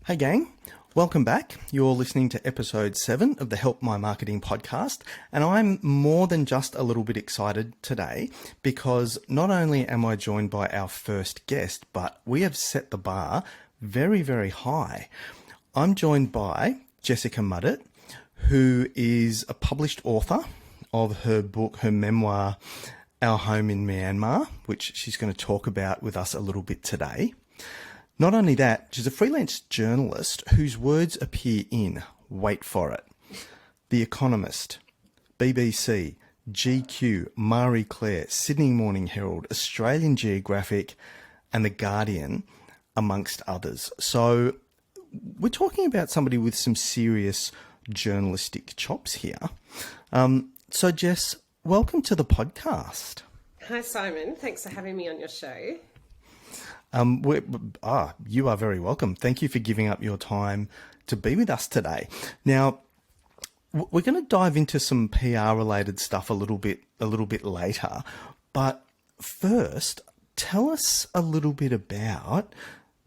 Hey gang, welcome back. You're listening to episode 7 of the Help My Marketing podcast, and I'm more than just a little bit excited today because not only am I joined by our first guest, but we have set the bar very, very high. I'm joined by Jessica Muddit, who is a published author of her book, her memoir, Our Home in Myanmar, which she's going to talk about with us a little bit today. Not only that, she's a freelance journalist whose words appear in, wait for it, The Economist, BBC, GQ, Marie Claire, Sydney Morning Herald, Australian Geographic, and The Guardian, amongst others. So we're talking about somebody with some serious journalistic chops here. So Jess, welcome to the podcast. Hi, Simon. Thanks for having me on your show. You are very welcome. Thank you for giving up your time to be with us today. Now, we're going to dive into some PR related stuff a little bit later. But first, tell us a little bit about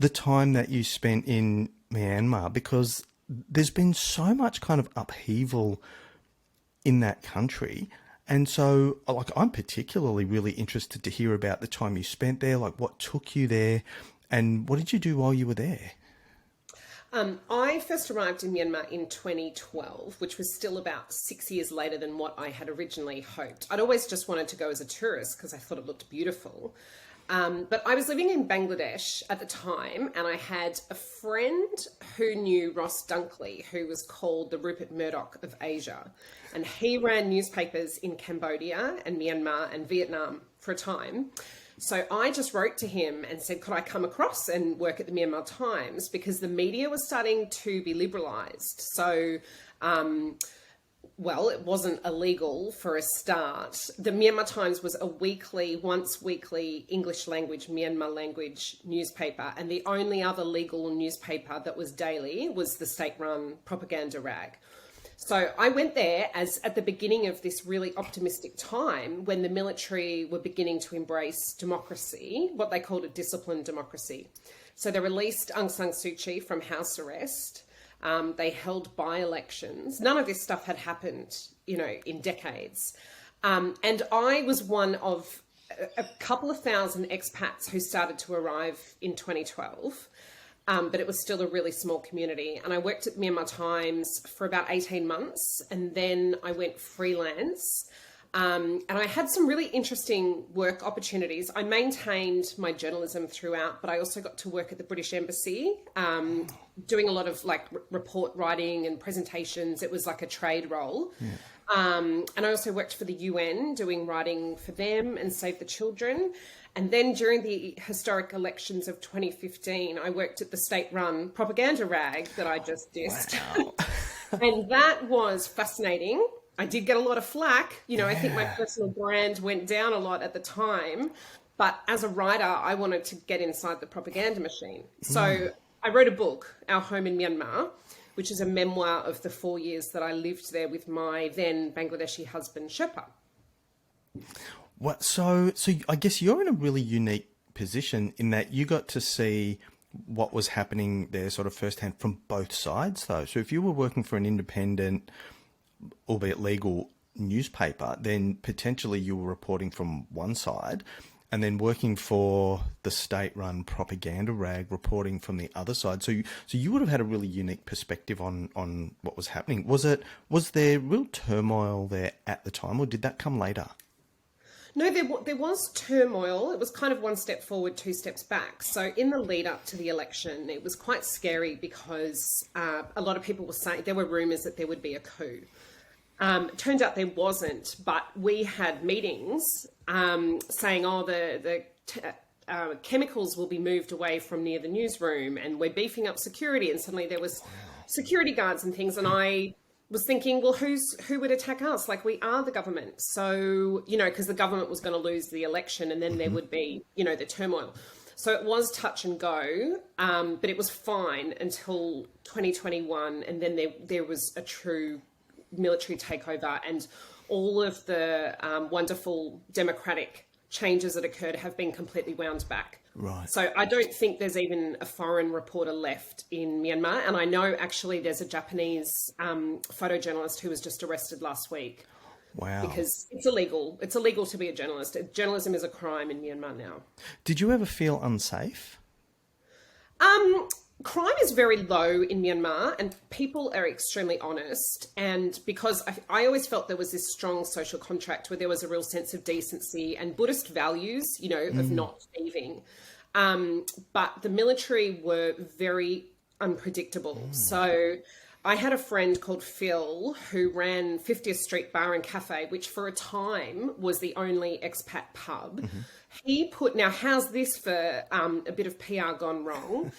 the time that you spent in Myanmar, because there's been so much kind of upheaval in that country. And so, I'm particularly really interested to hear about the time you spent there, what took you there, and what did you do while you were there? I first arrived in Myanmar in 2012, which was still about 6 years later than what I had originally hoped. I'd always just wanted to go as a tourist because I thought it looked beautiful. But I was living in Bangladesh at the time, and I had a friend who knew Ross Dunkley, who was called the Rupert Murdoch of Asia. And he ran newspapers in Cambodia and Myanmar and Vietnam for a time. So I just wrote to him and said, could I come across and work at the Myanmar Times? Because the media was starting to be liberalised. So, it wasn't illegal for a start. The Myanmar Times was a once weekly English language, Myanmar language newspaper. And the only other legal newspaper that was daily was the state-run propaganda rag. So I went there at the beginning of this really optimistic time when the military were beginning to embrace democracy, what they called a disciplined democracy. So they released Aung San Suu Kyi from house arrest. They held by-elections. None of this stuff had happened, in decades. And I was one of a couple of thousand expats who started to arrive in 2012. But it was still a really small community. And I worked at Myanmar Times for about 18 months. And then I went freelance. And I had some really interesting work opportunities. I maintained my journalism throughout, but I also got to work at the British Embassy, doing a lot of report writing and presentations. It was like a trade role. Yeah. And I also worked for the UN, doing writing for them and Save the Children. And then during the historic elections of 2015, I worked at the state-run propaganda rag that I just dissed. Wow. And that was fascinating. I did get a lot of flack. I think my personal brand went down a lot at the time. But as a writer, I wanted to get inside the propaganda machine. So I wrote a book, Our Home in Myanmar, which is a memoir of the 4 years that I lived there with my then Bangladeshi husband, Sherpa. What? So I guess you're in a really unique position in that you got to see what was happening there sort of firsthand from both sides, though. So if you were working for an independent, albeit legal newspaper, then potentially you were reporting from one side, and then working for the state-run propaganda rag, reporting from the other side. So you would have had a really unique perspective on what was happening. Was there real turmoil there at the time, or did that come later? No, there was turmoil. It was kind of one step forward, two steps back. So in the lead up to the election, it was quite scary because a lot of people were saying there were rumours that there would be a coup. It turned out there wasn't, but we had meetings saying, the chemicals will be moved away from near the newsroom and we're beefing up security. And suddenly there was security guards and things. And I was thinking, well, who would attack us? We are the government. So, because the government was going to lose the election and then there would be, the turmoil. So it was touch and go, but it was fine until 2021. And then there was a true military takeover and all of the wonderful democratic changes that occurred have been completely wound back. Right. So I don't think there's even a foreign reporter left in Myanmar. And I know actually there's a Japanese photojournalist who was just arrested last week. Wow. Because it's illegal. It's illegal to be a journalist. Journalism is a crime in Myanmar now. Did you ever feel unsafe? Crime is very low in Myanmar and people are extremely honest. And because I always felt there was this strong social contract where there was a real sense of decency and Buddhist values, you know, of not thieving. But the military were very unpredictable. So I had a friend called Phil who ran 50th Street Bar and Cafe, which for a time was the only expat pub. Now how's this for a bit of PR gone wrong?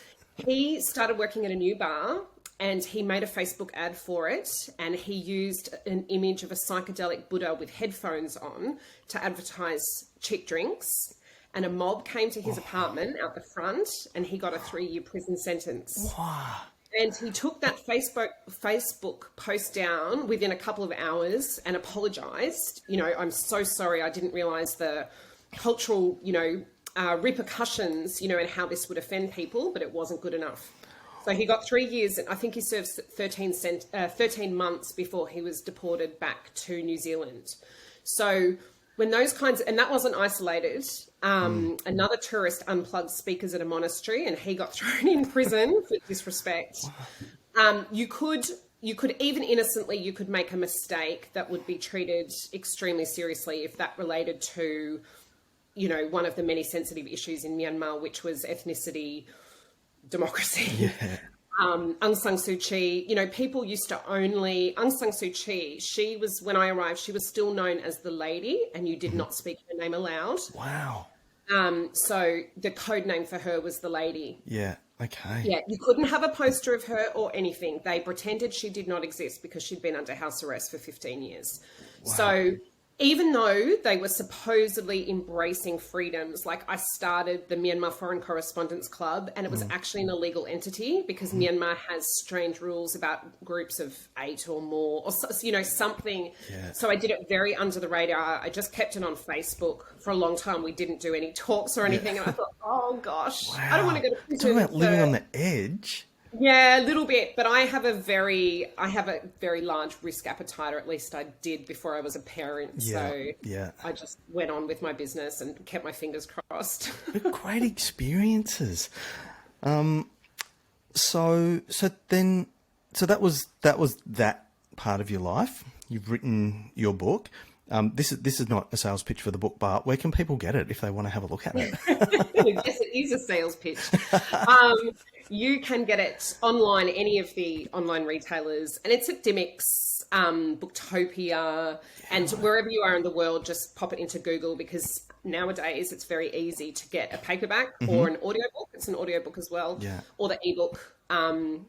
He started working at a new bar and he made a Facebook ad for it, and he used an image of a psychedelic Buddha with headphones on to advertise cheap drinks. And a mob came to his apartment out the front and he got a 3-year prison sentence. Wow. And he took that Facebook post down within a couple of hours and apologized. You know, I'm so sorry. I didn't realize the cultural, repercussions, and how this would offend people, but it wasn't good enough. So he got 3 years, and I think he served 13 months before he was deported back to New Zealand. So when those kinds and that wasn't isolated. Another tourist unplugged speakers at a monastery and he got thrown in prison for disrespect. You could even innocently, you could make a mistake that would be treated extremely seriously if that related to, one of the many sensitive issues in Myanmar, which was ethnicity, democracy. Yeah. Aung San Suu Kyi, people used to Aung San Suu Kyi, when I arrived, she was still known as the lady and you did not speak her name aloud. Wow. So the code name for her was the lady. Yeah. Okay. Yeah. You couldn't have a poster of her or anything. They pretended she did not exist because she'd been under house arrest for 15 years. Wow. So even though they were supposedly embracing freedoms, like I started the Myanmar Foreign Correspondents Club, and it was actually an illegal entity because Myanmar has strange rules about groups of 8 or more, or something. Yeah. So I did it very under the radar. I just kept it on Facebook for a long time. We didn't do any talks or anything, and I thought, oh gosh, wow. I don't want to go to prison. Talking about living on the edge. Yeah, a little bit, but I have a very large risk appetite, or at least I did before I was a parent. Yeah, so I just went on with my business and kept my fingers crossed. Great experiences. So that was that part of your life. You've written your book. This is not a sales pitch for the book, but where can people get it if they want to have a look at it? Yes, it is a sales pitch. You can get it online, any of the online retailers, and it's at Dymocks, Booktopia, and wherever you are in the world, just pop it into Google because nowadays it's very easy to get a paperback or an audiobook. It's an audiobook as well, or the ebook. And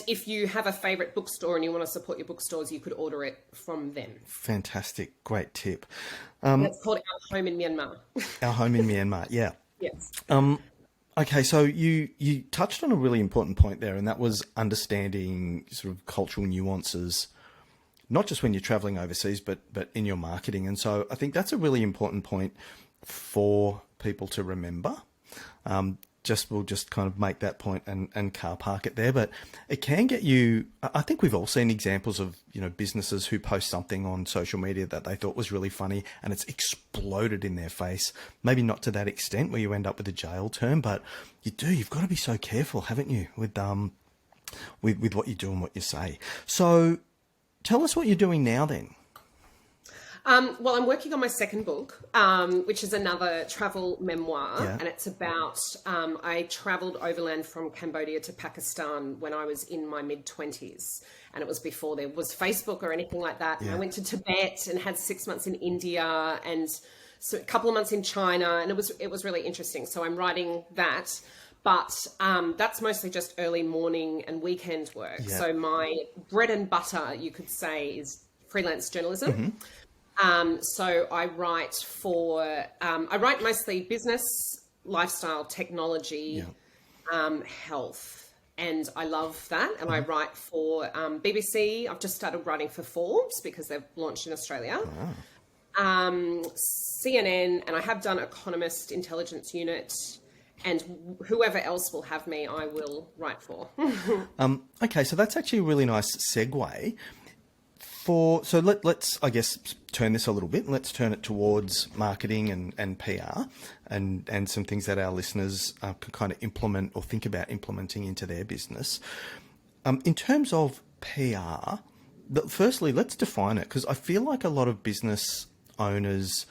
if you have a favorite bookstore and you want to support your bookstores, you could order it from them. Fantastic. Great tip. It's called Our Home in Myanmar. Our Home in Myanmar. Yeah. Yes. Okay. So you touched on a really important point there, and that was understanding sort of cultural nuances, not just when you're traveling overseas, but in your marketing. And so I think that's a really important point for people to remember. We'll just kind of make that point and car park it there. But it can get you, I think we've all seen examples of, businesses who post something on social media that they thought was really funny and it's exploded in their face. Maybe not to that extent where you end up with a jail term, but you've got to be so careful, haven't you, with what you do and what you say. So tell us what you're doing now then. Well, I'm working on my second book, which is another travel memoir, and it's about, I traveled overland from Cambodia to Pakistan when I was in my mid-20s, and it was before there was Facebook or anything like that. And I went to Tibet and had 6 months in India and so a couple of months in China, and it was really interesting. So I'm writing that. But that's mostly just early morning and weekend work. Yeah. So my bread and butter, you could say, is freelance journalism. Mm-hmm. So I write I write mostly business, lifestyle, technology, health, and I love that. And I write for BBC. I've just started writing for Forbes because they've launched in Australia. Wow. CNN, and I have done Economist, Intelligence Unit, and whoever else will have me, I will write for. Okay, so that's actually a really nice segue. Let's, I guess, turn this a little bit. Let's turn it towards marketing and PR and some things that our listeners can kind of implement or think about implementing into their business. In terms of PR, firstly, let's define it, because I feel like a lot of business owners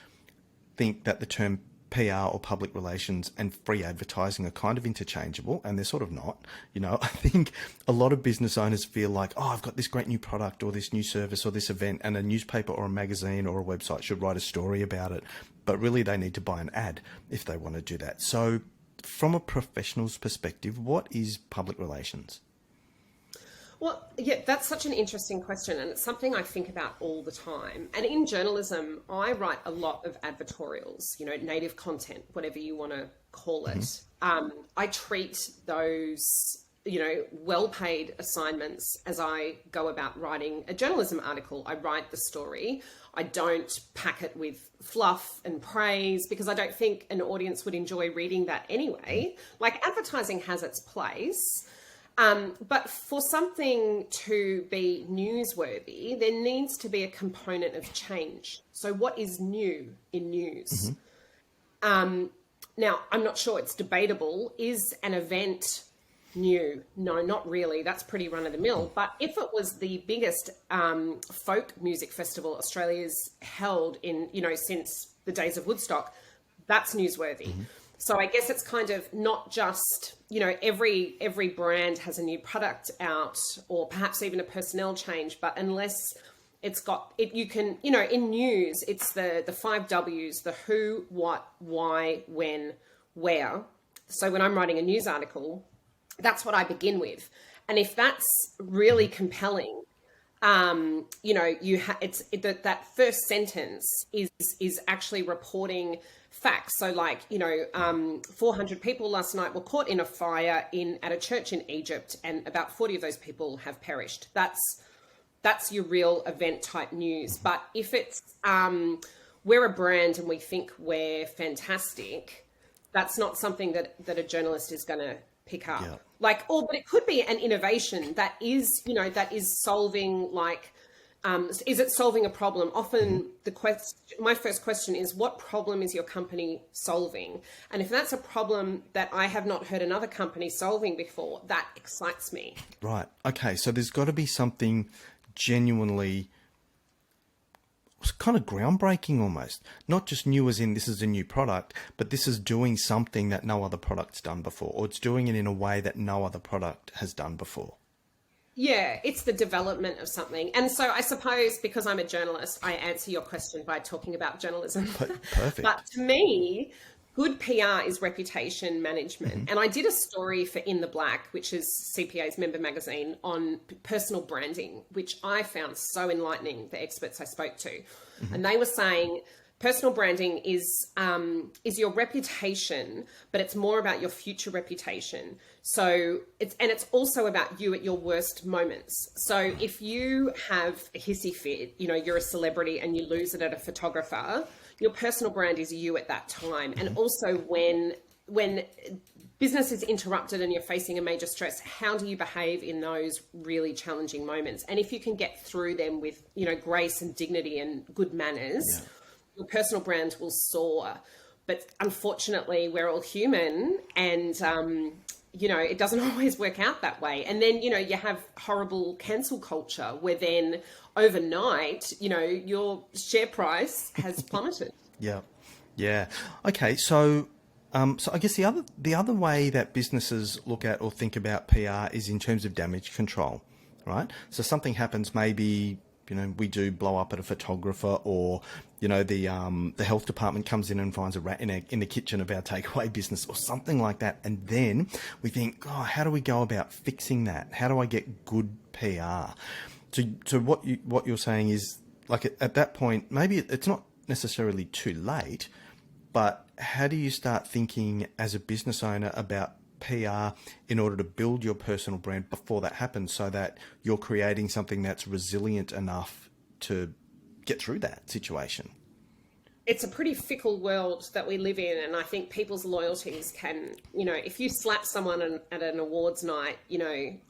think that the term PR or public relations and free advertising are kind of interchangeable, and they're sort of not. I think a lot of business owners feel like, oh, I've got this great new product or this new service or this event, and a newspaper or a magazine or a website should write a story about it. But really, they need to buy an ad if they want to do that. So from a professional's perspective, what is public relations? Well, yeah, that's such an interesting question, and it's something I think about all the time. And in journalism, I write a lot of advertorials, native content, whatever you want to call it. I treat those, well-paid assignments as I go about writing a journalism article. I write the story. I don't pack it with fluff and praise, because I don't think an audience would enjoy reading that anyway. Like, advertising has its place. But for something to be newsworthy, there needs to be a component of change. So what is new in news? Now, I'm not sure, it's debatable. Is an event new? No, not really. That's pretty run of the mill. But if it was the biggest folk music festival Australia's held in, since the days of Woodstock, that's newsworthy. So I guess it's kind of not just, every brand has a new product out, or perhaps even a personnel change, but unless it's got it, you can, in news, it's the 5 W's, the who, what, why, when, where. So when I'm writing a news article, that's what I begin with. And if that's really compelling, that first sentence is actually reporting facts. So 400 people last night were caught in a fire at a church in Egypt, and about 40 of those people have perished. That's your real event type news. But if it's we're a brand and we think we're fantastic, that's not something that a journalist is going to pick up. Yeah. But it could be an innovation that is solving, is it solving a problem? Often my first question is, what problem is your company solving? And if that's a problem that I have not heard another company solving before, that excites me. Right. Okay. So there's got to be something genuinely kind of groundbreaking almost. Not just new as in this is a new product, but this is doing something that no other product's done before, or it's doing it in a way that no other product has done before. Yeah, it's the development of something. And so I suppose, because I'm a journalist, I answer your question by talking about journalism. Perfect. But to me, good PR is reputation management. And I did a story for In the Black, which is CPA's member magazine, on personal branding, which I found so enlightening, the experts I spoke to. And they were saying personal branding is your reputation, but it's more about your future reputation. So it's also about you at your worst moments. So if you have a hissy fit, you're a celebrity and you lose it at a photographer, your personal brand is you at that time. And also when business is interrupted and you're facing a major stress, how do you behave in those really challenging moments? And if you can get through them with, grace and dignity and good manners, your personal brand will soar. But unfortunately, we're all human, and it doesn't always work out that way. And then, you have horrible cancel culture where then overnight, your share price has plummeted. Yeah. Okay. So I guess the other way that businesses look at or think about PR is in terms of damage control, right? So something happens, maybe, we do blow up at a photographer, or, the health department comes in and finds a rat in the kitchen of our takeaway business, or something like that. And then we think, how do we go about fixing that? How do I get good PR? So what you're saying is, at that point, maybe it's not necessarily too late, but how do you start thinking as a business owner about PR in order to build your personal brand before that happens, so that you're creating something that's resilient enough to get through that situation? it's a pretty fickle world that we live in, and I think people's loyalties can, if you slap someone at an awards night,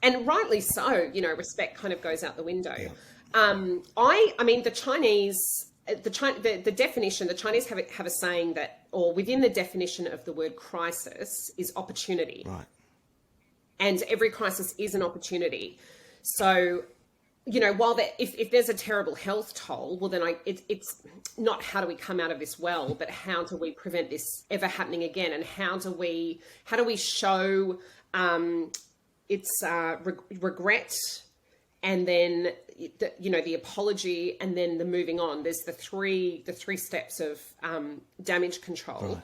and rightly so, respect kind of goes out the window. Yeah. I mean, the Chinese, the definition, the Chinese have a saying that, or within the definition of the word crisis, is opportunity. Right. And every crisis is an opportunity. So, while if there's a terrible health toll, well, then it's not how do we come out of this well, but how do we prevent this ever happening again? And how do we show its regret, and then the apology, and then the moving on. There's the three steps of damage control. Right.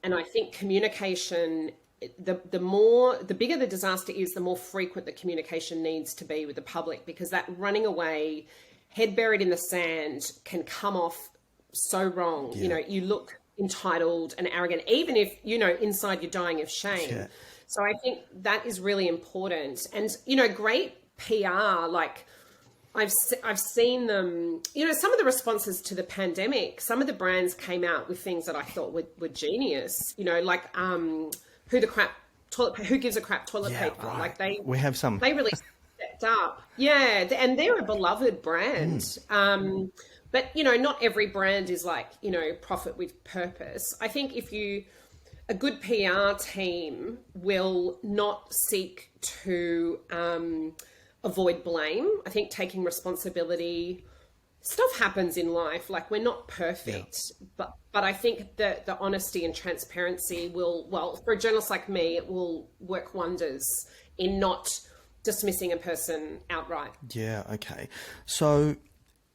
And I think communication, the bigger the disaster is, the more frequent the communication needs to be with the public, because that running away, head buried in the sand, can come off so wrong. Yeah. You look entitled and arrogant, even if, inside you're dying of shame. Yeah. So I think that is really important. And, great PR, like I've seen them, some of the responses to the pandemic, some of the brands came out with things that I thought were genius, like, who gives a crap toilet paper? Right. Like we have some. They really stepped up. Yeah. And they're a beloved brand. But, not every brand is like, profit with purpose. I think a good PR team will not seek to avoid blame. I think taking responsibility, stuff happens in life. Like, we're not perfect, but I think that the honesty and transparency for a journalist like me, it will work wonders in not dismissing a person outright. Yeah. Okay. So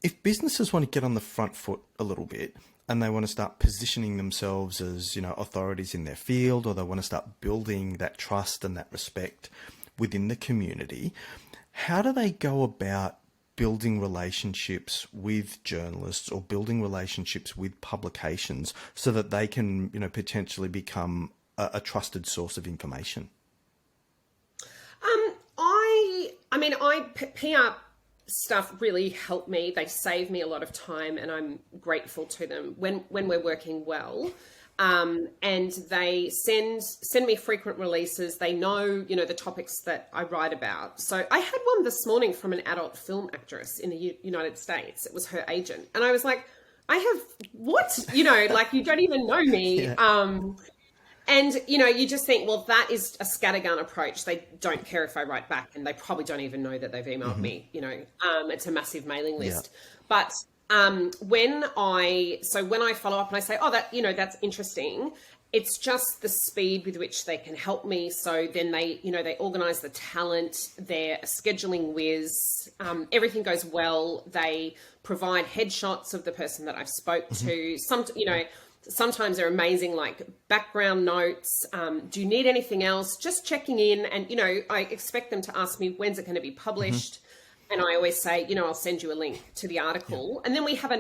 if businesses want to get on the front foot a little bit, and they want to start positioning themselves as, authorities in their field, or they want to start building that trust and that respect within the community, how do they go about building relationships with journalists or building relationships with publications so that they can, potentially become a trusted source of information? PR stuff really help me. They save me a lot of time, and I'm grateful to them when we're working well. And they send me frequent releases. They know, the topics that I write about. So I had one this morning from an adult film actress in the United States. It was her agent. And I was like, what? Like, you don't even know me. Yeah. And, you just think, well, that is a scattergun approach. They don't care if I write back, and they probably don't even know that they've emailed me. It's a massive mailing list. Yeah. But when I follow up and I say, oh, that's interesting, it's just the speed with which they can help me. So then they organize the talent, they're a scheduling whiz, everything goes well. They provide headshots of the person that I've spoke to. Sometimes they're amazing, like background notes. Do you need anything else? Just checking in. And, I expect them to ask me, when's it going to be published? And I always say, I'll send you a link to the article. Yeah. And then we have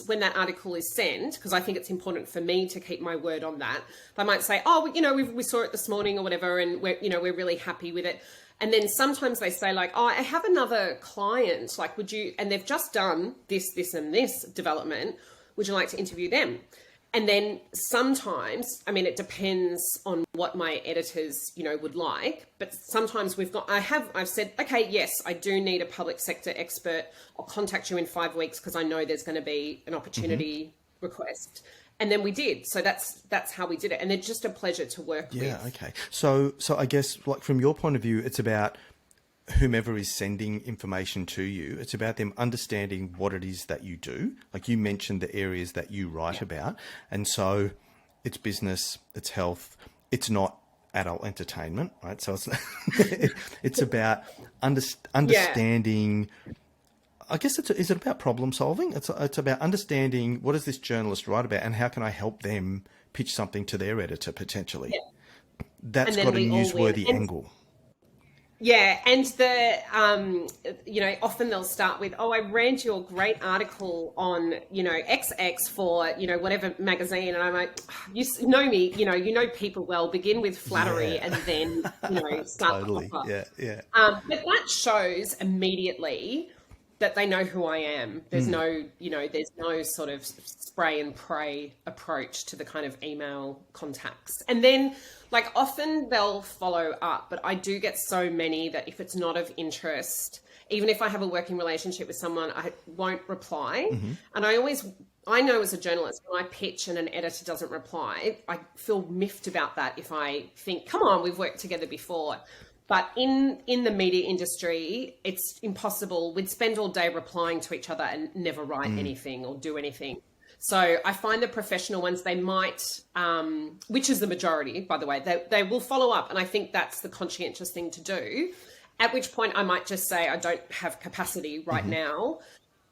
when that article is sent, because I think it's important for me to keep my word on that. They might say, oh, we saw it this morning or whatever, and we're really happy with it. And then sometimes they say, like, oh, I have another client, like, and they've just done this, and this development. Would you like to interview them? And then sometimes, it depends on what my editors, would like. But sometimes I've said, okay, yes, I do need a public sector expert. I'll contact you in 5 weeks because I know there's going to be an opportunity request. And then we did. So that's how we did it. And they're just a pleasure to work with. Yeah, okay. So I guess, like, from your point of view, it's about whomever is sending information to you, it's about them understanding what it is that you do. Like, you mentioned the areas that you write about. And so it's business, it's health, it's not adult entertainment, right? So it's about understanding. I guess is it about problem solving? It's about understanding, what does this journalist write about, and how can I help them pitch something to their editor potentially? Yeah. That's got a newsworthy angle. Yeah, and often they'll start with, oh, I read your great article on, XX for, whatever magazine. And I'm like, you know me, you know people well, begin with flattery and then, start totally. to pop up. Yeah. But that shows immediately that they know who I am. There's no, there's no sort of spray and pray approach to the kind of email contacts. And then like often they'll follow up, but I do get so many that if it's not of interest, even if I have a working relationship with someone, I won't reply. And I know as a journalist, when I pitch and an editor doesn't reply, I feel miffed about that if I think, come on, we've worked together before. But in the media industry, it's impossible. We'd spend all day replying to each other and never write anything or do anything. So I find the professional ones, they might, which is the majority, by the way, they will follow up. And I think that's the conscientious thing to do, at which point I might just say, I don't have capacity right now.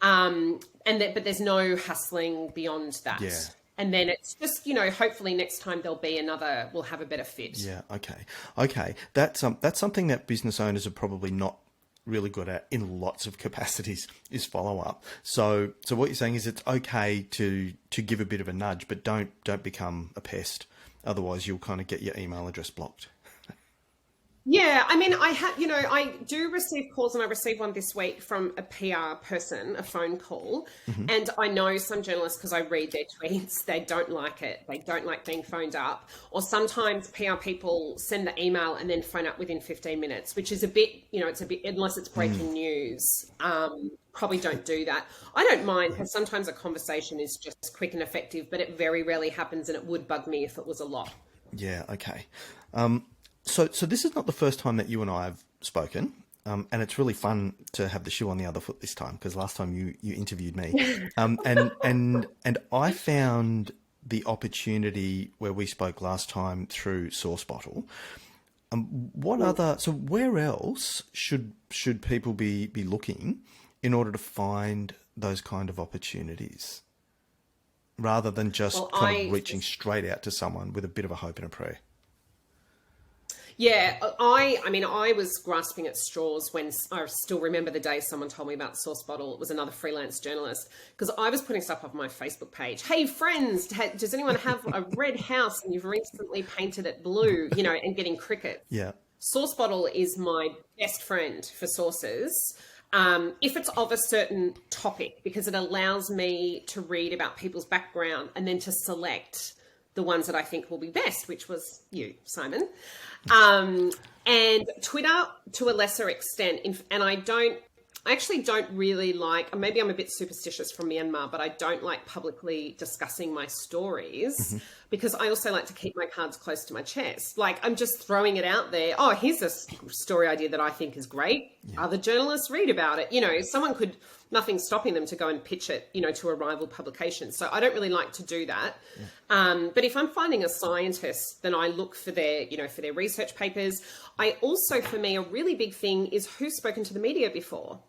But there's no hustling beyond that. Yeah. And then it's just, hopefully next time we'll have a better fit. Yeah. Okay. That's something that business owners are probably not really good at in lots of capacities is follow up. So what you're saying is it's okay to give a bit of a nudge, but don't become a pest. Otherwise you'll kind of get your email address blocked. Yeah, I mean, I do receive calls, and I received one this week from a PR person, a phone call. And I know some journalists, because I read their tweets, they don't like it. They don't like being phoned up. Or sometimes PR people send the email and then phone up within 15 minutes, which is a bit, it's a bit, unless it's breaking news, probably don't do that. I don't mind, because sometimes a conversation is just quick and effective, but it very rarely happens, and it would bug me if it was a lot. Yeah, okay. So this is not the first time that you and I have spoken, and it's really fun to have the shoe on the other foot this time, because last time you interviewed me, and I found the opportunity where we spoke last time through Source Bottle. Where else should people be looking in order to find those kind of opportunities, rather than just reaching straight out to someone with a bit of a hope and a prayer? Yeah, I was grasping at straws when I still remember the day someone told me about Source Bottle. It was another freelance journalist, because I was putting stuff up on my Facebook page. Hey, friends, does anyone have a red house and you've recently painted it blue, and getting crickets? Yeah. Source Bottle is my best friend for sources. If it's of a certain topic, because it allows me to read about people's background and then to select the ones that I think will be best, which was you, Simon. And Twitter to a lesser extent. And I actually don't really like, maybe I'm a bit superstitious from Myanmar, but I don't like publicly discussing my stories because I also like to keep my cards close to my chest. Like, I'm just throwing it out there. Oh, here's a story idea that I think is great. Yeah. Other journalists read about it. Nothing's stopping them to go and pitch it, to a rival publication. So I don't really like to do that. Yeah. But if I'm finding a scientist, then I look for their research papers. I also, for me, a really big thing is who's spoken to the media before.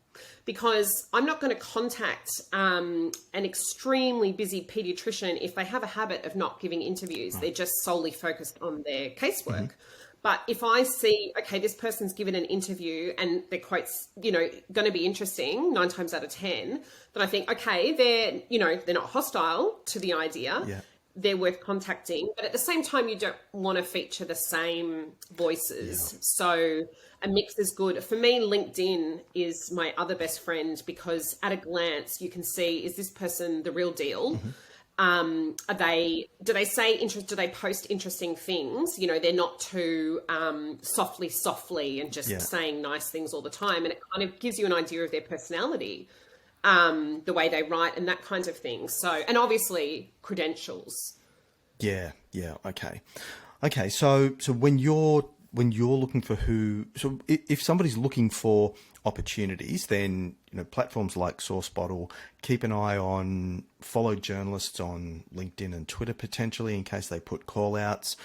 Because I'm not going to contact an extremely busy pediatrician if they have a habit of not giving interviews. They're just solely focused on their casework. But if I see, okay, this person's given an interview and their quote's, going to be interesting 9 times out of 10, then I think, okay, they're not hostile to the idea. Yeah. They're worth contacting. But at the same time, you don't want to feature the same voices. Yeah. So a mix is good. For me, LinkedIn is my other best friend, because at a glance, you can see, is this person the real deal? Do they post interesting things? They're not too softly and just saying nice things all the time. And it kind of gives you an idea of their personality, the way they write and that kind of thing. So, and obviously credentials. Yeah. Okay. So when you're looking for if somebody's looking for opportunities, then platforms like Source Bottle, keep an eye on, follow journalists on LinkedIn and Twitter potentially in case they put call outs.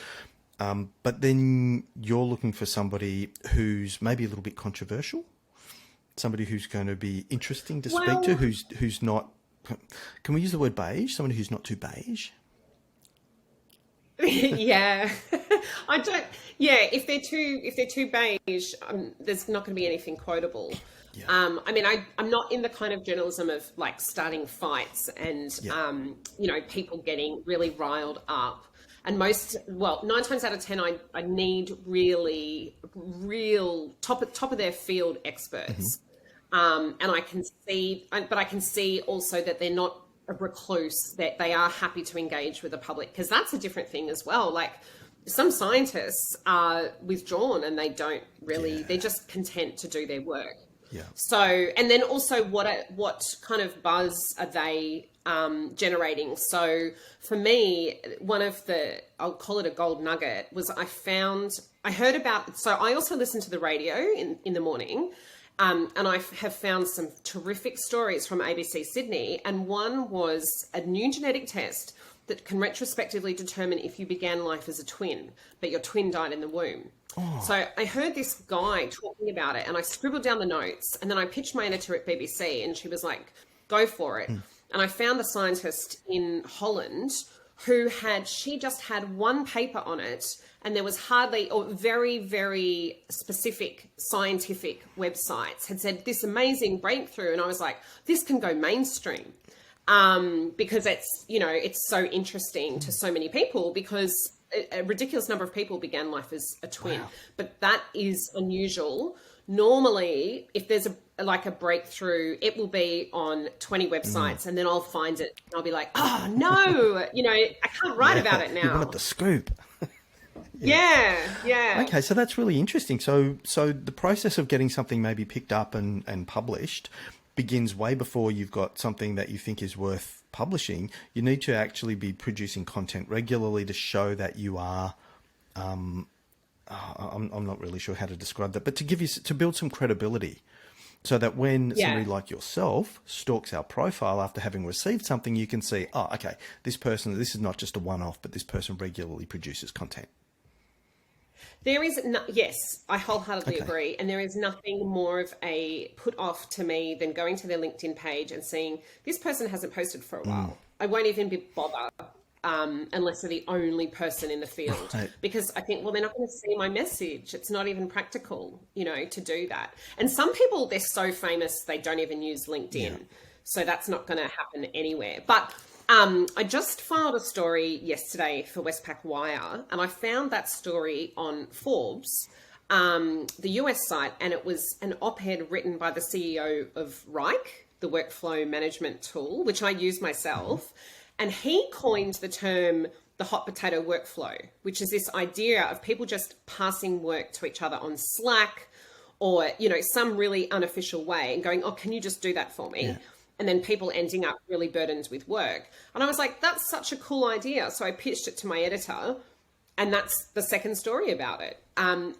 But then you're looking for somebody who's maybe a little bit controversial, somebody who's going to be interesting to speak to, who's not, can we use the word beige? Somebody who's not too beige? Yeah, I don't. Yeah, if they're too beige, there's not going to be anything quotable. Yeah. I'm not in the kind of journalism of like starting fights and people getting really riled up. And 9 times out of 10, I need really real top of their field experts. And I can see, but I can see also that they're not a recluse, that they are happy to engage with the public, because that's a different thing as well. Like some scientists are withdrawn and they don't really, they're just content to do their work. Yeah. So, and then also what kind of buzz are they generating? So for me, one of the, I'll call it a gold nugget, was I heard about, so I also listen to the radio in the morning. And I have found some terrific stories from ABC Sydney. And one was a new genetic test that can retrospectively determine if you began life as a twin, but your twin died in the womb. Oh. So I heard this guy talking about it and I scribbled down the notes, and then I pitched my editor at BBC and she was like, go for it. And I found a scientist in Holland she just had one paper on it, and there was hardly, or very, very specific scientific websites had said this amazing breakthrough. And I was like, this can go mainstream. Because it's so interesting to so many people, because a ridiculous number of people began life as a twin. Wow. But that is unusual. Normally, if there's a breakthrough, it will be on 20 websites and then I'll find it and I'll be like, oh no, I can't write about it now. You wanted the scoop. Yeah. Okay, so that's really interesting. So the process of getting something maybe picked up and published begins way before you've got something that you think is worth publishing. You need to actually be producing content regularly to show that you are, I'm not really sure how to describe that, but to build some credibility, so that when somebody like yourself stalks our profile after having received something, you can see, oh, okay, this is not just a one-off, but this person regularly produces content. There is, yes, I wholeheartedly agree. And there is nothing more of a put off to me than going to their LinkedIn page and seeing this person hasn't posted for a while. I won't even bother unless they're the only person in the field, because I think, well, they're not going to see my message. It's not even practical, to do that. And some people, they're so famous, they don't even use LinkedIn. Yeah. So that's not going to happen anywhere. But I just filed a story yesterday for Westpac Wire, and I found that story on Forbes, the US site, and it was an op-ed written by the CEO of Rike, the workflow management tool, which I use myself. And he coined the term the hot potato workflow, which is this idea of people just passing work to each other on Slack or, some really unofficial way and going, oh, can you just do that for me? Yeah. And then people ending up really burdened with work. And I was like, that's such a cool idea. So I pitched it to my editor, and that's the second story about it. It'd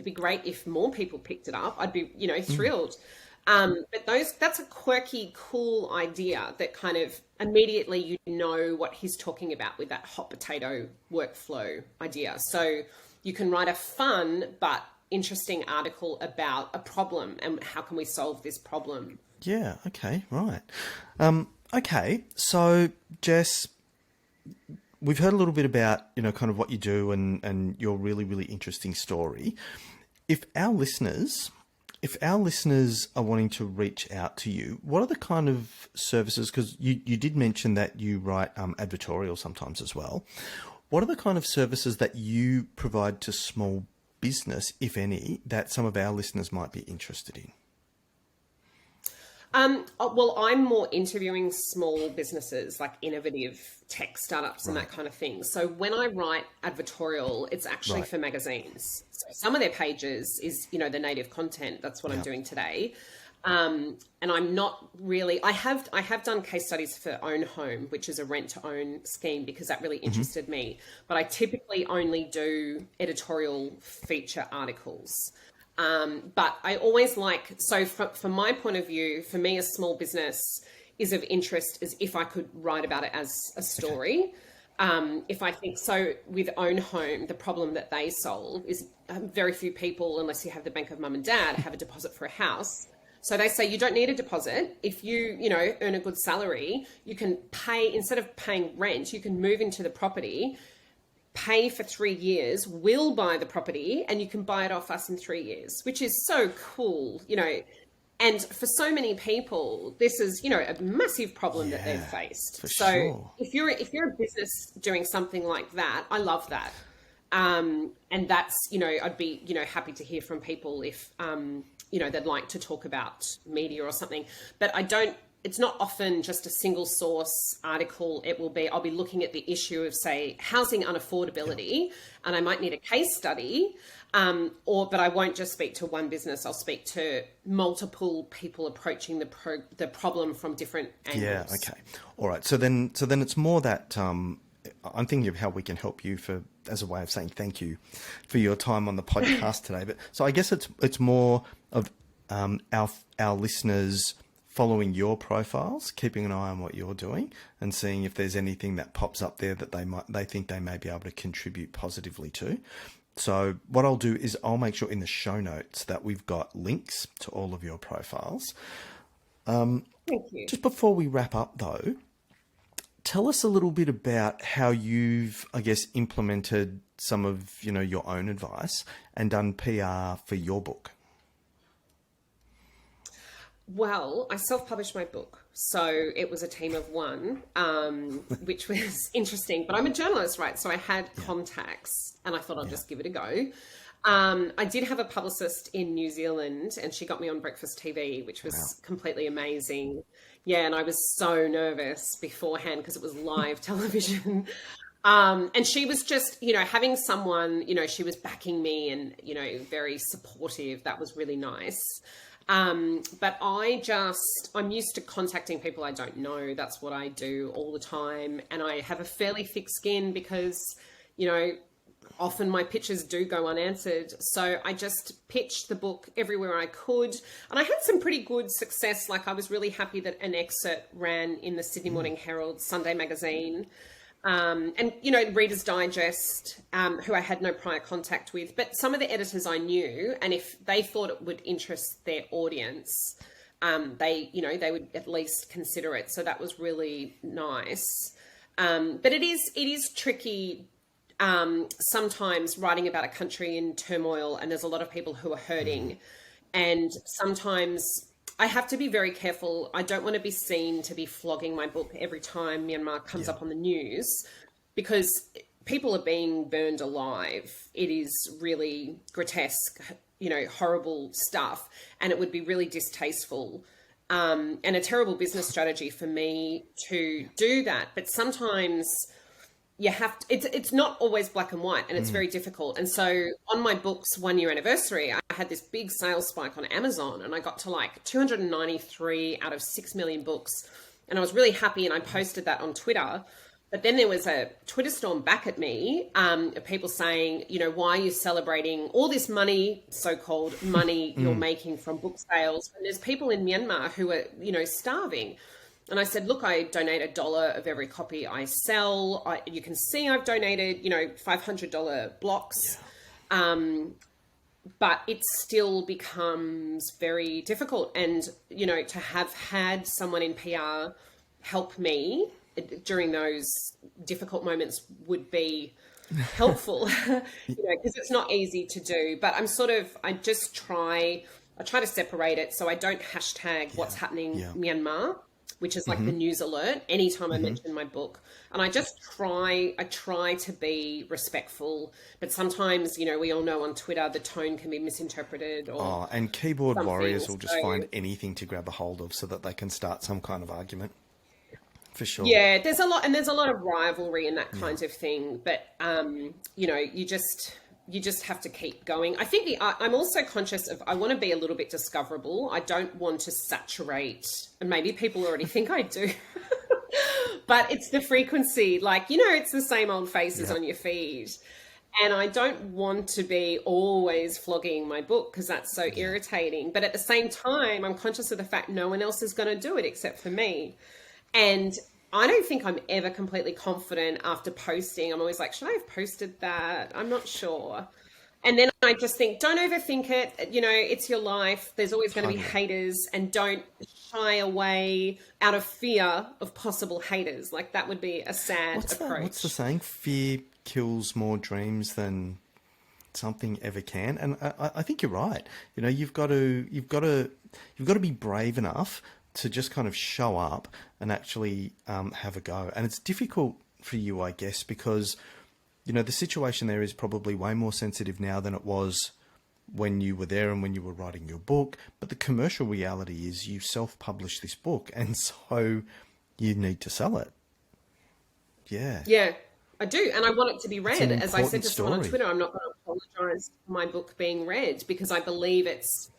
be great if more people picked it up. I'd be, thrilled. But that's a quirky, cool idea that kind of immediately what he's talking about with that hot potato workflow idea. So you can write a fun but interesting article about a problem and how can we solve this problem. Yeah, okay, right. Okay, so Jess, we've heard a little bit about, kind of what you do and your really, really interesting story. If our listeners are wanting to reach out to you, what are the kind of services, because you did mention that you write advertorial sometimes as well. What are the kind of services that you provide to small business, if any, that some of our listeners might be interested in? Well, I'm more interviewing small businesses like innovative tech startups and that kind of thing. So when I write advertorial, it's actually for magazines. So some of their pages is, the native content. That's what I'm doing today. And I'm not really, I have done case studies for Own Home, which is a rent to own scheme, because that really interested me. But I typically only do editorial feature articles. But I always from my point of view, for me, a small business is of interest as if I could write about it as a story. If I think so with Own Home, the problem that they solve is very few people, unless you have the bank of mum and dad, have a deposit for a house. So they say you don't need a deposit. If you, earn a good salary, you can pay, instead of paying rent, you can move into the property, pay for 3 years, we'll buy the property, and you can buy it off us in 3 years, which is so cool, And for so many people, this is, a massive problem that they've faced. So sure. if you're a business doing something like that, I love that. And that's, I'd be, happy to hear from people if they'd like to talk about media or something. But it's not often just a single source article. I'll be looking at the issue of, say, housing unaffordability, and I might need a case study, but I won't just speak to one business. I'll speak to multiple people approaching the problem from different angles. Yeah. Okay. All right. So then it's more that I'm thinking of how we can help you as a way of saying thank you for your time on the podcast today. But so I guess it's more of our listeners following your profiles, keeping an eye on what you're doing, and seeing if there's anything that pops up there that they think they may be able to contribute positively to. So what I'll do is I'll make sure in the show notes that we've got links to all of your profiles. Thank you. Just before we wrap up, though, tell us a little bit about how you've, I guess, implemented some of your own advice and done PR for your book. Well, I self-published my book, so it was a team of one, which was interesting. But I'm a journalist, right? So I had contacts, and I thought I'll just give it a go. I did have a publicist in New Zealand, and she got me on Breakfast TV, which was completely amazing. Yeah, and I was so nervous beforehand because it was live television. And she was just, having someone, she was backing me and, very supportive. That was really nice. But I'm used to contacting people I don't know. That's what I do all the time. And I have a fairly thick skin because, often my pitches do go unanswered. So I just pitched the book everywhere I could. And I had some pretty good success. Like, I was really happy that an excerpt ran in the Sydney Morning Herald, Sunday magazine. And, Reader's Digest, who I had no prior contact with, but some of the editors I knew, and if they thought it would interest their audience, they would at least consider it. So that was really nice. But it is tricky, sometimes writing about a country in turmoil, and there's a lot of people who are hurting. And sometimes I have to be very careful. I don't want to be seen to be flogging my book every time Myanmar comes up on the news, because people are being burned alive. It is really grotesque, horrible stuff. And it would be really distasteful and a terrible business strategy for me to do that. But sometimes you have to, it's not always black and white, and it's very difficult. And so on my book's 1 year anniversary, I had this big sales spike on Amazon, and I got to like 293 out of 6 million books. And I was really happy, and I posted that on Twitter. But then there was a Twitter storm back at me, of people saying, why are you celebrating all this money, so-called money you're making from book sales? And there's people in Myanmar who are, starving. And I said, look, I donate $1 of every copy I sell. You can see I've donated, $500 blocks. But it still becomes very difficult. And, to have had someone in PR help me during those difficult moments would be helpful, because it's not easy to do. But I try to separate it. So I don't hashtag what's happening Myanmar, which is like the news alert anytime I mention my book. And I try to be respectful, but sometimes, we all know on Twitter, the tone can be misinterpreted and keyboard warriors will just find anything to grab a hold of so that they can start some kind of argument. For sure. Yeah, there's a lot of rivalry and that kind of thing, but you just have to keep going. I think I'm also conscious of, I want to be a little bit discoverable. I don't want to saturate, and maybe people already think I do, but it's the frequency, it's the same old faces on your feed. And I don't want to be always flogging my book, because that's so irritating. But at the same time, I'm conscious of the fact no one else is going to do it except for me. And I don't think I'm ever completely confident after posting. I'm always like, should I have posted that? I'm not sure. And then I just think, don't overthink it. It's your life. There's always going to be haters, and don't shy away out of fear of possible haters. Like, that would be a sad approach. What's the saying? Fear kills more dreams than something ever can. And I think you're right. You've got to be brave enough to just kind of show up and actually have a go. And it's difficult for you, I guess, because, the situation there is probably way more sensitive now than it was when you were there and when you were writing your book. But the commercial reality is you self-publish this book, and so you need to sell it. Yeah. Yeah, I do. And I want it to be read. an As I said important to someone on story. Twitter, I'm not going to apologize for my book being read because I believe it's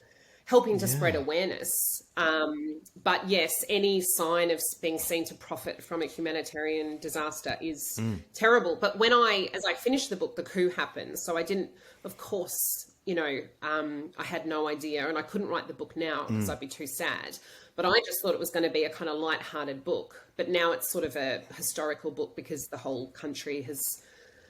helping to spread awareness. But yes, any sign of being seen to profit from a humanitarian disaster is terrible. But as I finished the book, the coup happened. So I didn't, of course, I had no idea, and I couldn't write the book now because I'd be too sad. But I just thought it was going to be a kind of light-hearted book. But now it's sort of a historical book because the whole country has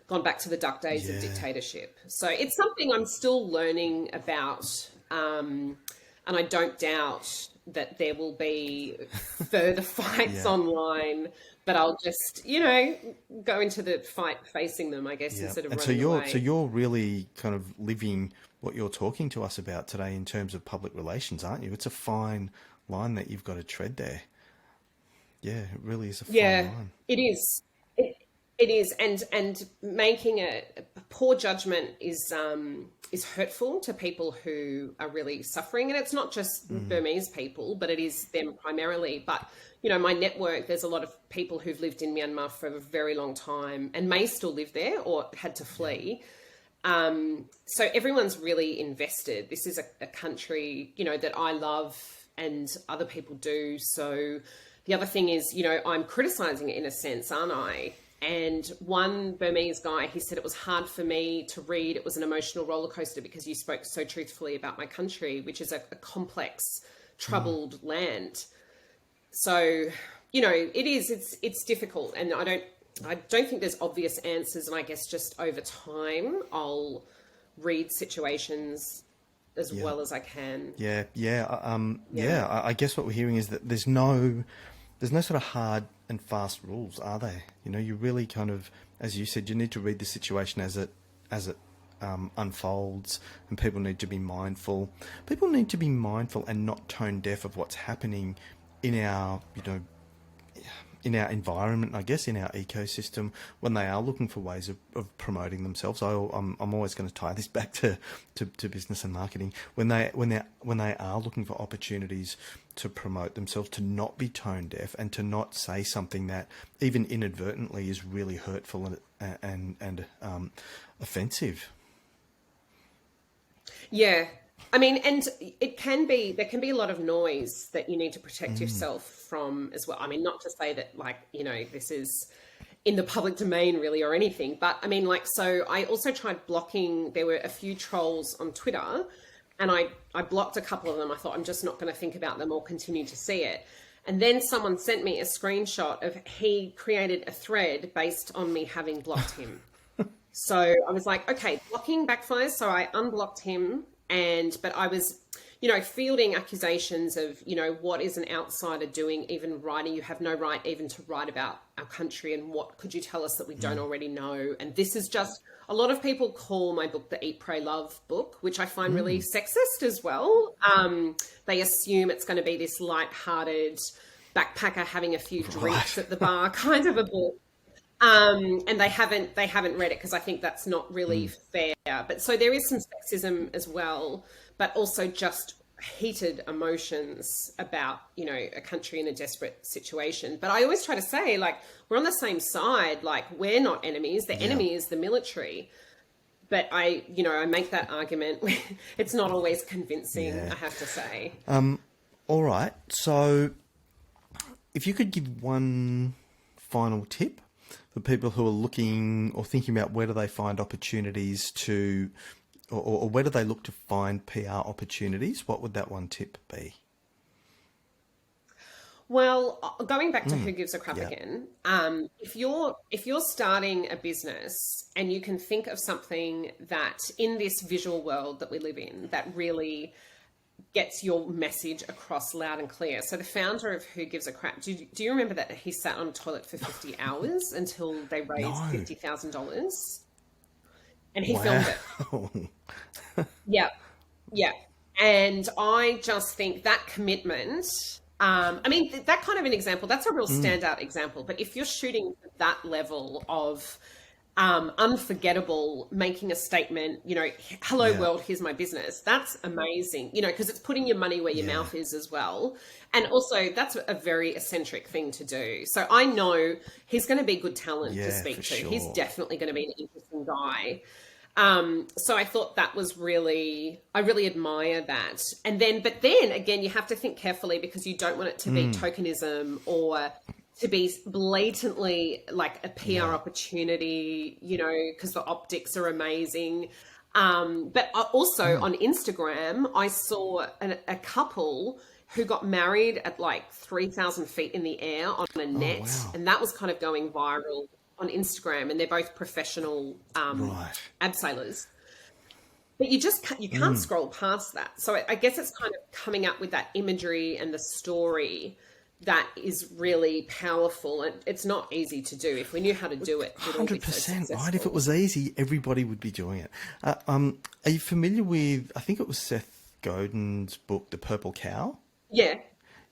gone back to the dark days of dictatorship. So it's something I'm still learning about. And I don't doubt that there will be further fights online, but I'll just, go into the fight facing them, I guess, instead of running away. So you're really kind of living what you're talking to us about today in terms of public relations, aren't you? It's a fine line that you've got to tread there. Yeah, it really is a fine line. It is. It is, and making a poor judgment is hurtful to people who are really suffering, and it's not just Burmese people, but it is them primarily. But my network, there's a lot of people who've lived in Myanmar for a very long time and may still live there or had to flee. So everyone's really invested. This is a country, that I love and other people do. So the other thing is, I'm criticizing it in a sense, aren't I? And one Burmese guy, he said it was hard for me to read. It was an emotional roller coaster because you spoke so truthfully about my country, which is a complex, troubled land. So, it's difficult. And I don't think there's obvious answers. And I guess just over time, I'll read situations as well as I can. I guess what we're hearing is that there's no sort of hard and fast rules, are there? You really kind of, as you said, you need to read the situation as it unfolds, and people need to be mindful. People need to be mindful and not tone deaf of what's happening in our, in our environment, I guess, in our ecosystem, when they are looking for ways of promoting themselves. I'm always going to tie this back to business and marketing. When they are looking for opportunities to promote themselves, to not be tone deaf and to not say something that even inadvertently is really hurtful and offensive. Yeah. I mean, and there can be a lot of noise that you need to protect yourself from as well. I mean, not to say that this is in the public domain really or anything, but I mean, so I also tried blocking, there were a few trolls on Twitter and I blocked a couple of them. I thought I'm just not going to think about them or continue to see it. And then someone sent me a screenshot of he created a thread based on me having blocked him. So I was like, okay, blocking backfires. So I unblocked him. But I was, fielding accusations of, what is an outsider doing, even writing? You have no right even to write about our country. And what could you tell us that we don't already know? And this is just, a lot of people call my book the Eat, Pray, Love book, which I find really sexist as well. They assume it's going to be this lighthearted backpacker having a few drinks at the bar kind of a book. And they haven't read it because I think that's not really fair. But so there is some sexism as well, but also just heated emotions about, a country in a desperate situation. But I always try to say, we're on the same side. We're not enemies. The enemy is the military. But I make that argument. It's not always convincing, I have to say. All right. So if you could give one final tip for people who are looking or thinking about where do they find opportunities to, or where do they look to find PR opportunities, what would that one tip be? Well, going back to who gives a crap again, if you're starting a business and you can think of something that in this visual world that we live in that really gets your message across loud and clear. So the founder of Who Gives a Crap, do you remember that he sat on a toilet for 50 hours until they raised $50,000? And he filmed it. Yeah. And I just think that commitment, that kind of an example, that's a real standout example. But if you're shooting that level of unforgettable, making a statement, hello Yeah. world, here's my business. That's amazing, because it's putting your money where your Yeah. mouth is as well. And also that's a very eccentric thing to do. So I know he's going to be good talent to Yeah, for speak to. He's sure. definitely going to be an interesting guy. So I thought that was I really admire that. But then again, you have to think carefully because you don't want it to be tokenism or to be blatantly like a PR opportunity, because the optics are amazing. But also on Instagram, I saw a couple who got married at like 3,000 feet in the air on a Oh, net. wow. And that was kind of going viral on Instagram. And they're both professional Right. abseilers. But you can't scroll past that. So I guess it's kind of coming up with that imagery and the story that is really powerful, and it's not easy to do. If we knew how to do it, we'd all be so 100%, right? If successful. it was easy, everybody would be doing it. Are you familiar with, I think it was Seth Godin's book, The Purple Cow? Yeah,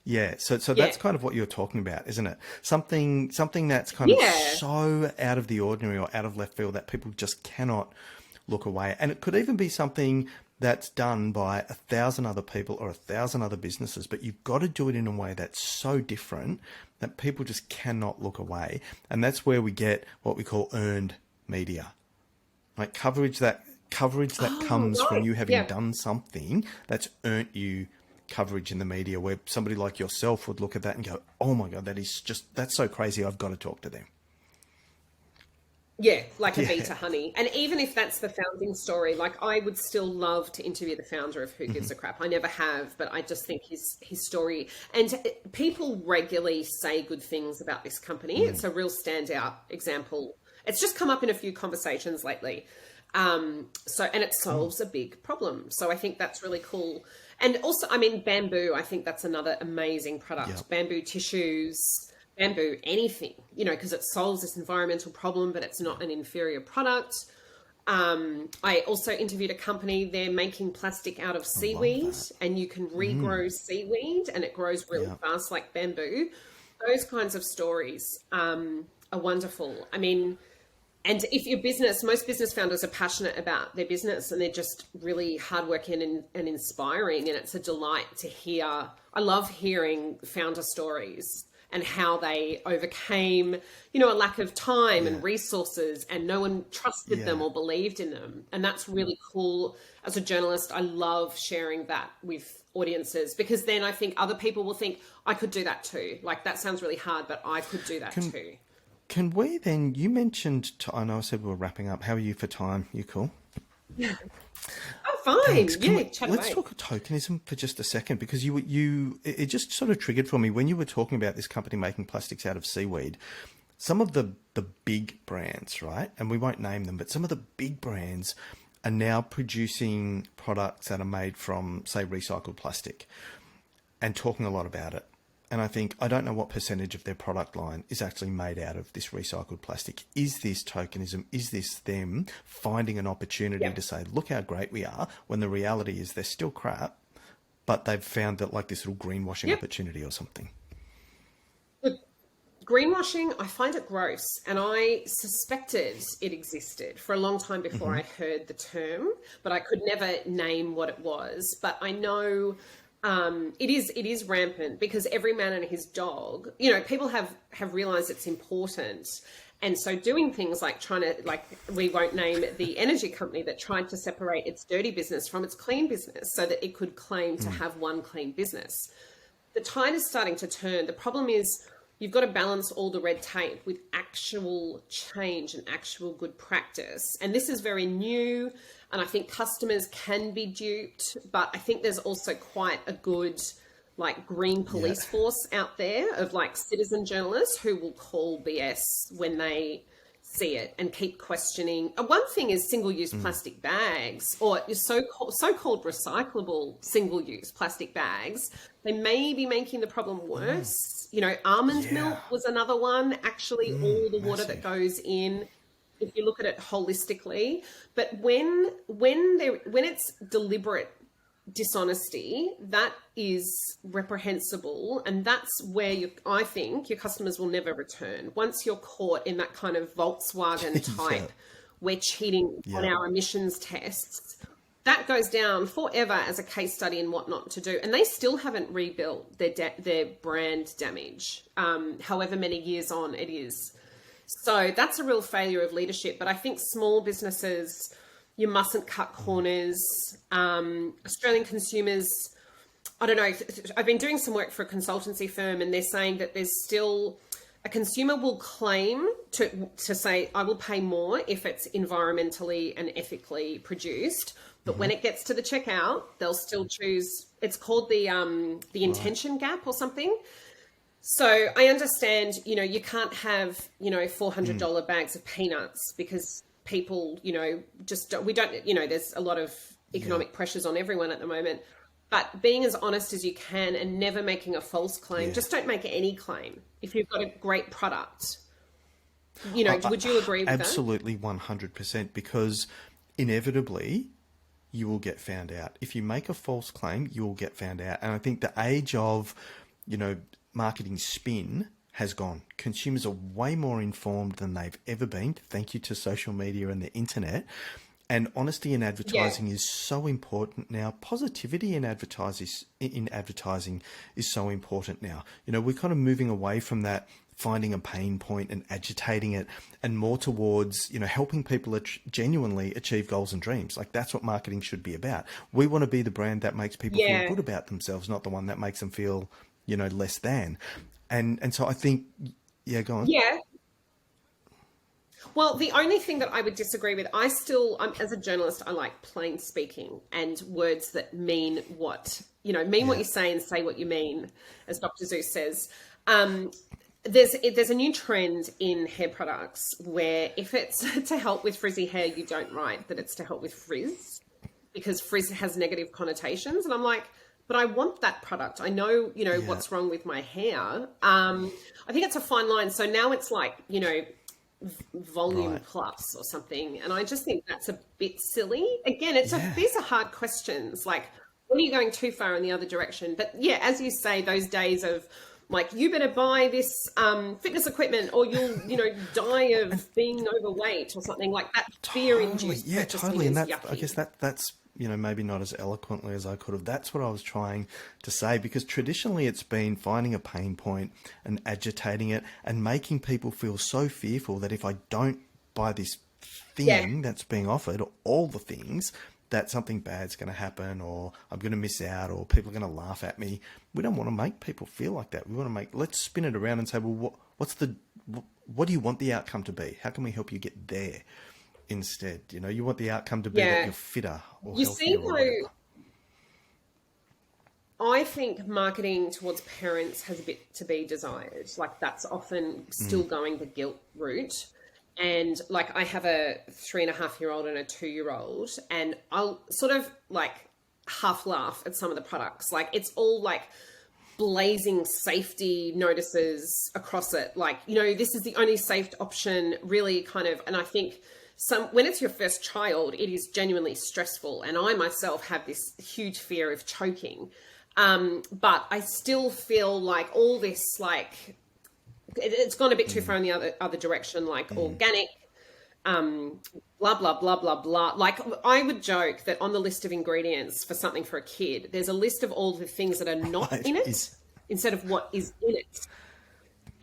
Yeah, so yeah, that's kind of what you're talking about, isn't it? Something that's kind of yeah, so out of the ordinary or out of left field that people just cannot look away. And it could even be something that's done by 1,000 other people or 1,000 other businesses, but you've got to do it in a way that's so different that people just cannot look away. And that's where we get what we call earned media, like coverage that comes from right, you having yeah, done something that's earned you coverage in the media, where somebody like yourself would look at that and go, oh my God, that's so crazy, I've got to talk to them. yeah, like a bee Yeah. to honey. And even if that's the founding story, like I would still love to interview the founder of Who Gives a Crap. I never have, but I just think his story, and people regularly say good things about this company. It's a real standout example. It's just come up in a few conversations lately. And it solves a big problem. So I think that's really cool. And also, I mean, bamboo, I think that's another amazing product. Yep. Bamboo tissues, bamboo anything, because it solves this environmental problem, but it's not an inferior product. I also interviewed a company, they're making plastic out of seaweed, and you can regrow seaweed and it grows really Yep. fast like bamboo. Those kinds of stories are wonderful. I mean, and if your business, most business founders are passionate about their business and they're just really hardworking and inspiring. And it's a delight to hear. I love hearing founder stories and how they overcame, a lack of time and resources and no one trusted them Yeah. or believed in them. And that's really cool. As a journalist, I love sharing that with audiences because then I think other people will think, I could do that too. Like that sounds really hard, but I could do that too. Can we then, you mentioned, I know I said we were wrapping up. How are you for time? You cool? Oh, fine. Thanks. Yeah, chat Let's away. talk tokenism for just a second, because it just sort of triggered for me when you were talking about this company making plastics out of seaweed. Some of the big brands, right? And we won't name them, but some of the big brands are now producing products that are made from, say, recycled plastic and talking a lot about it. And I think, I don't know what percentage of their product line is actually made out of this recycled plastic. Is this tokenism? Is this them finding an opportunity Yep. to say, look how great we are, when the reality is they're still crap, but they've found that like this little greenwashing Yep. opportunity or something? Look, greenwashing, I find it gross. And I suspected it existed for a long time before I heard the term, but I could never name what it was. But I know it is rampant because every man and his dog, people have realized it's important. And so doing things like we won't name the energy company that tried to separate its dirty business from its clean business so that it could claim to have one clean business. The tide is starting to turn. The problem is you've got to balance all the red tape with actual change and actual good practice. And this is very new. And I think customers can be duped, but I think there's also quite a good green police force out there of citizen journalists who will call BS when they see it and keep questioning. One thing is single-use plastic bags, or so-called recyclable single-use plastic bags. They may be making the problem worse. Almond milk was another one. Actually, all the water that goes in, if you look at it holistically, but when it's deliberate dishonesty, that is reprehensible, and that's where I think your customers will never return. Once you're caught in that kind of Volkswagen type, we're cheating on our emissions tests, that goes down forever as a case study in what not to do. And they still haven't rebuilt their brand damage, however many years on it is. So that's a real failure of leadership. But I think small businesses, you mustn't cut corners. Australian consumers, I don't know, I've been doing some work for a consultancy firm, and they're saying that there's still, a consumer will claim to say, I will pay more if it's environmentally and ethically produced. But when it gets to the checkout, they'll still choose, it's called the intention gap or something. So I understand, you can't have, $400 bags of peanuts because people, just don't, there's a lot of economic pressures on everyone at the moment. But being as honest as you can and never making a false claim, just don't make any claim. If you've got a great product, would you agree with absolutely, that? Absolutely, 100%, because inevitably you will get found out. If you make a false claim, you will get found out. And I think the age of, marketing spin has gone. Consumers are way more informed than they've ever been. Thank you to social media and the internet. And honesty in advertising is so important now. Positivity in advertising is so important now. We're kind of moving away from that, finding a pain point and agitating it, and more towards, helping people genuinely achieve goals and dreams. Like, that's what marketing should be about. We want to be the brand that makes people feel good about themselves, not the one that makes them feel, less than. And so I think, go on. Yeah. Well, the only thing that I would disagree with, as a journalist, I like plain speaking and words that mean what you say and say what you mean, as Dr. Zeus says. There's a new trend in hair products where if it's to help with frizzy hair, you don't write that it's to help with frizz, because frizz has negative connotations. And I'm like, but I want that product. I know, what's wrong with my hair. I think it's a fine line. So now it's like, volume plus or something. And I just think that's a bit silly. Again, these are hard questions. Like, when are you going too far in the other direction? But yeah, as you say, those days of like, you better buy this fitness equipment or you'll, die of being overweight or something like that. Fear-induced. Yeah, totally. And I guess that's, maybe not as eloquently as I could have. That's what I was trying to say, because traditionally it's been finding a pain point and agitating it and making people feel so fearful that if I don't buy this thing that's being offered, or all the things, that something bad's going to happen, or I'm going to miss out, or people are going to laugh at me. We don't want to make people feel like that. We want to let's spin it around and say, well, what do you want the outcome to be? How can we help you get there? Instead, you want the outcome to be that you're fitter or healthier. I think marketing towards parents has a bit to be desired. Like, that's often still going the guilt route. And like, I have a 3.5-year-old and a 2-year-old, and I'll sort of like half laugh at some of the products. Like, it's all like blazing safety notices across it. Like, this is the only safe option, really kind of. And I think when it's your first child, it is genuinely stressful. And I myself have this huge fear of choking. But I still feel like all this, like, it's gone a bit too far in the other direction, like organic, blah, blah, blah, blah, blah. Like, I would joke that on the list of ingredients for something for a kid, there's a list of all the things that are not in it instead of what is in it.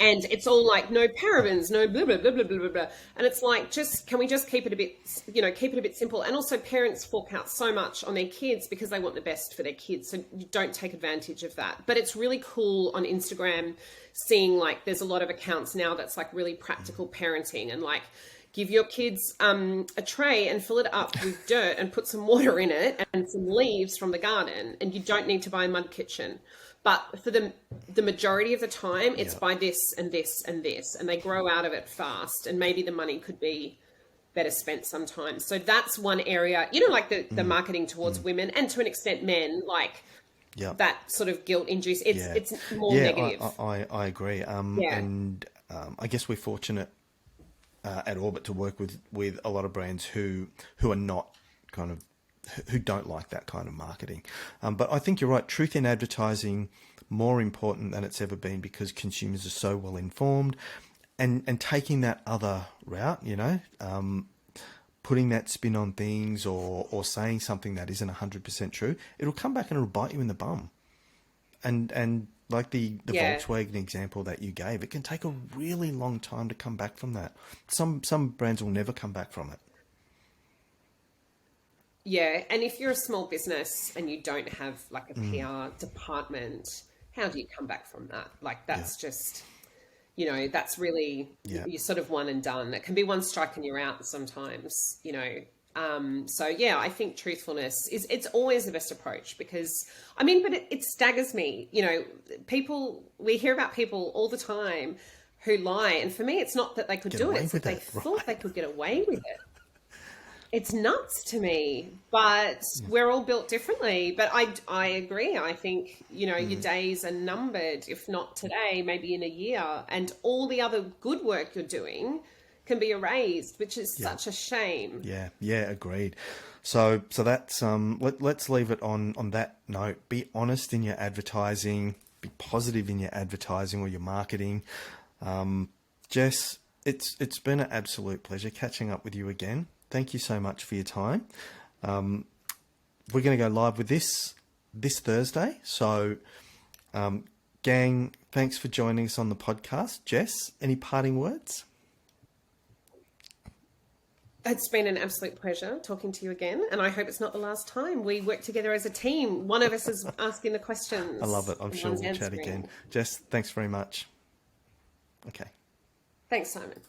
And it's all like, no parabens, no blah, blah, blah, blah, blah, blah. And it's like, can we just keep it a bit simple? And also, parents fork out so much on their kids because they want the best for their kids. So you don't take advantage of that. But it's really cool on Instagram seeing, like, there's a lot of accounts now that's like really practical parenting, and like, give your kids a tray and fill it up with dirt and put some water in it and some leaves from the garden. And you don't need to buy a mud kitchen. But for the majority of the time, it's buy this and this and this, and they grow out of it fast. And maybe the money could be better spent sometimes. So that's one area, like the marketing towards women, and to an extent men, like that sort of guilt-induced. It's more negative. I agree. And I guess we're fortunate at Orbit to work with a lot of brands who are not kind of who don't like that kind of marketing. But I think you're right. Truth in advertising, more important than it's ever been, because consumers are so well informed, and taking that other route, putting that spin on things, or saying something that isn't 100% true, it'll come back and it'll bite you in the bum. And like the Volkswagen example that you gave, it can take a really long time to come back from that. Some brands will never come back from it. Yeah, and if you're a small business and you don't have like a PR department, how do you come back from that? Like that's just, that's really, you're sort of one and done. It can be one strike and you're out sometimes, So yeah, I think truthfulness it's always the best approach, because but it staggers me. We hear about people all the time who lie. And for me, it's not that they could do it. It's that they thought they could get away with it. It's nuts to me, but we're all built differently. But I agree. I think, your days are numbered, if not today, maybe in a year, and all the other good work you're doing can be erased, which is such a shame. Yeah, agreed. So that's let's leave it on that note. Be honest in your advertising, be positive in your advertising or your marketing. Jess, it's been an absolute pleasure catching up with you again. Thank you so much for your time. We're going to go live with this Thursday. So, gang, thanks for joining us on the podcast. Jess, any parting words? It's been an absolute pleasure talking to you again, and I hope it's not the last time we work together as a team. One of us is asking the questions. I love it. I'm sure we'll chat again. Jess, thanks very much. Okay. Thanks, Simon.